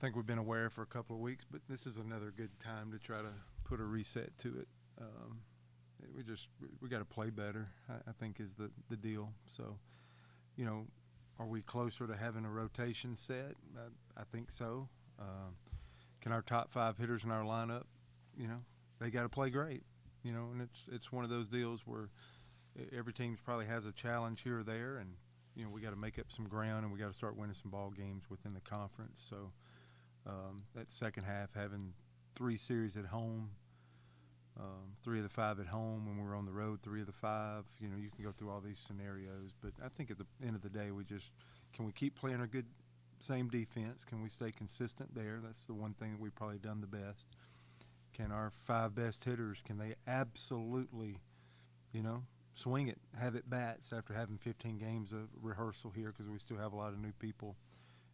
think we've been aware for a couple of weeks, but this is another good time to try to put a reset to it. We got to play better, I think is the deal. So, are we closer to having a rotation set? I think so. Can our top 5 hitters in our lineup, they got to play great, and it's one of those deals where every team probably has a challenge here or there, and we got to make up some ground, and we got to start winning some ball games within the conference. So that second half, having 3 series at home, 3 of the 5 at home. When we're on the road, 3 of the 5. You can go through all these scenarios, but I think at the end of the day, can we keep playing our good same defense? Can we stay consistent there? That's the one thing that we've probably done the best. Can our 5 best hitters, can they absolutely, swing it, have at bats after having 15 games of rehearsal here, because we still have a lot of new people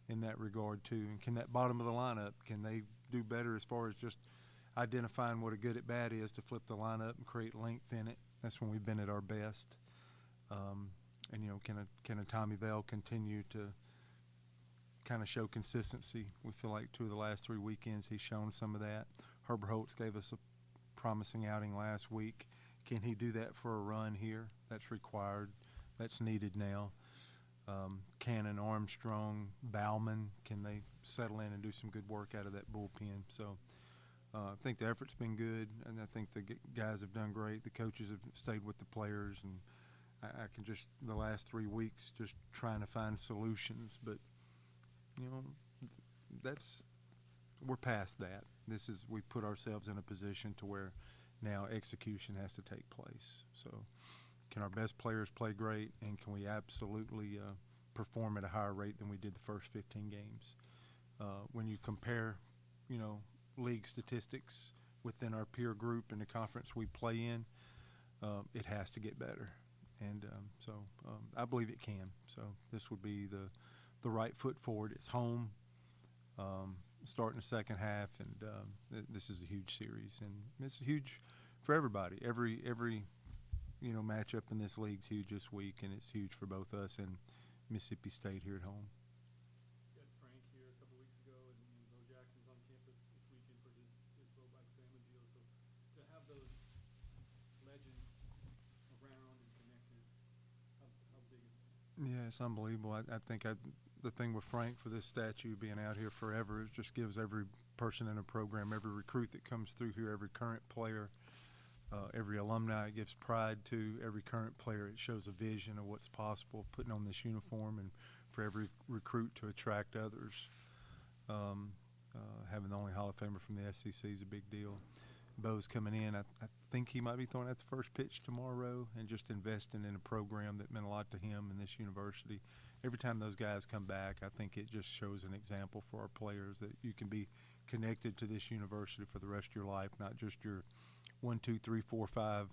in that regard too. And can that bottom of the lineup, can they do better as far as just identifying what a good at bat is to flip the lineup and create length in it? That's when we've been at our best. And can a Tommy Bell continue to kind of show consistency? We feel like 2 of the last 3 weekends he's shown some of that. Herbert Holtz gave us a promising outing last week. Can he do that for a run here? That's required. That's needed now. Cannon, Armstrong, Bauman, can they settle in and do some good work out of that bullpen? So I think the effort's been good, and I think the guys have done great. The coaches have stayed with the players, and I can just the last 3 weeks just trying to find solutions. But we're past that. We put ourselves in a position to where now execution has to take place. So can our best players play great, and can we absolutely perform at a higher rate than we did the first 15 games? When you compare, league statistics within our peer group and the conference we play in, it has to get better. And so I believe it can. So this would be the right foot forward. It's home, starting the second half, and this is a huge series, and it's huge for everybody. Every matchup in this league's huge this week, and it's huge for both us and Mississippi State here at home. You had Frank here a couple weeks ago, and Bo Jackson's on campus this weekend for his throwback family deal. So to have those legends around and connected, how big is it? Yeah, it's unbelievable. I think the thing with Frank for this statue being out here forever, it just gives every person in a program, every recruit that comes through here, every current player, every alumni, it gives pride to every current player. It shows a vision of what's possible putting on this uniform, and for every recruit to attract others. Having the only Hall of Famer from the SEC is a big deal. Bo's coming in. I think he might be throwing out the first pitch tomorrow, and just investing in a program that meant a lot to him and this university. Every time those guys come back, I think it just shows an example for our players that you can be connected to this university for the rest of your life, not just your 1, 2, 3, 4, 5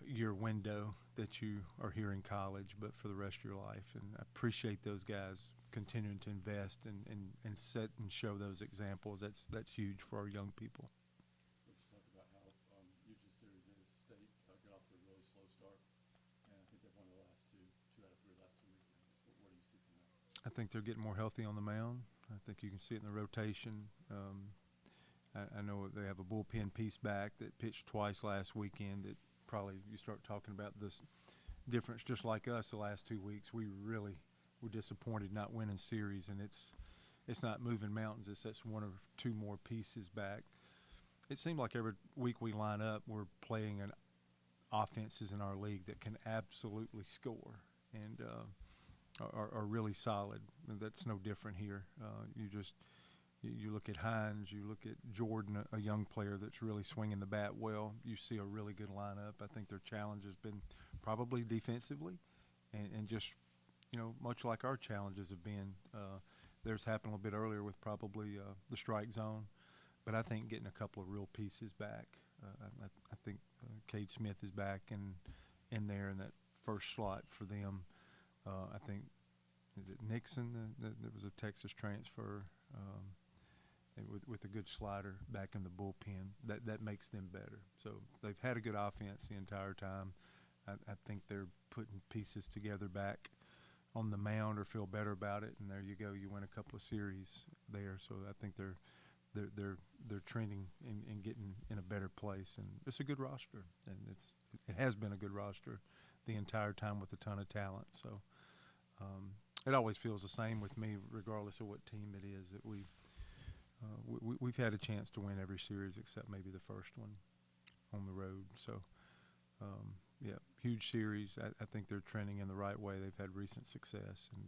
year window that you are here in college, but for the rest of your life. And I appreciate those guys continuing to invest and set and show those examples. That's huge for our young people. Let's talk about how huge this series is. State got off to a really slow start, and I think they've won the last two out of 3 last 2 weekends. What do you see from that? I think they're getting more healthy on the mound. I think you can see it in the rotation. I know they have a bullpen piece back that pitched twice last weekend that probably you start talking about this difference. Just like us the last 2 weeks, we really were disappointed not winning series, and it's not moving mountains. That's 1 or 2 more pieces back. It seems like every week we line up, we're playing offenses in our league that can absolutely score and are really solid. That's no different here. You look at Hines, you look at Jordan, a young player that's really swinging the bat well. You see a really good lineup. I think their challenge has been probably defensively, and just much like our challenges have been. Theirs happened a little bit earlier with probably the strike zone, but I think getting a couple of real pieces back. I think Cade Smith is back in there in that first slot for them. I think, is it Nixon? There was a Texas transfer. With a good slider back in the bullpen, that makes them better. So they've had a good offense the entire time. I think they're putting pieces together back on the mound or feel better about it, and there you go, you win a couple of series there. So I think they're trending and getting in a better place, and it's a good roster, and it has been a good roster the entire time with a ton of talent. So it always feels the same with me, regardless of what team it is, that we've had a chance to win every series except maybe the first one on the road. So yeah, huge series. I think they're trending in the right way. They've had recent success, and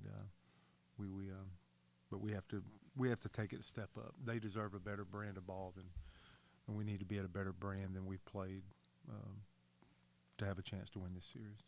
but we have to take it a step up. They deserve a better brand of ball and we need to be at a better brand than we've played to have a chance to win this series.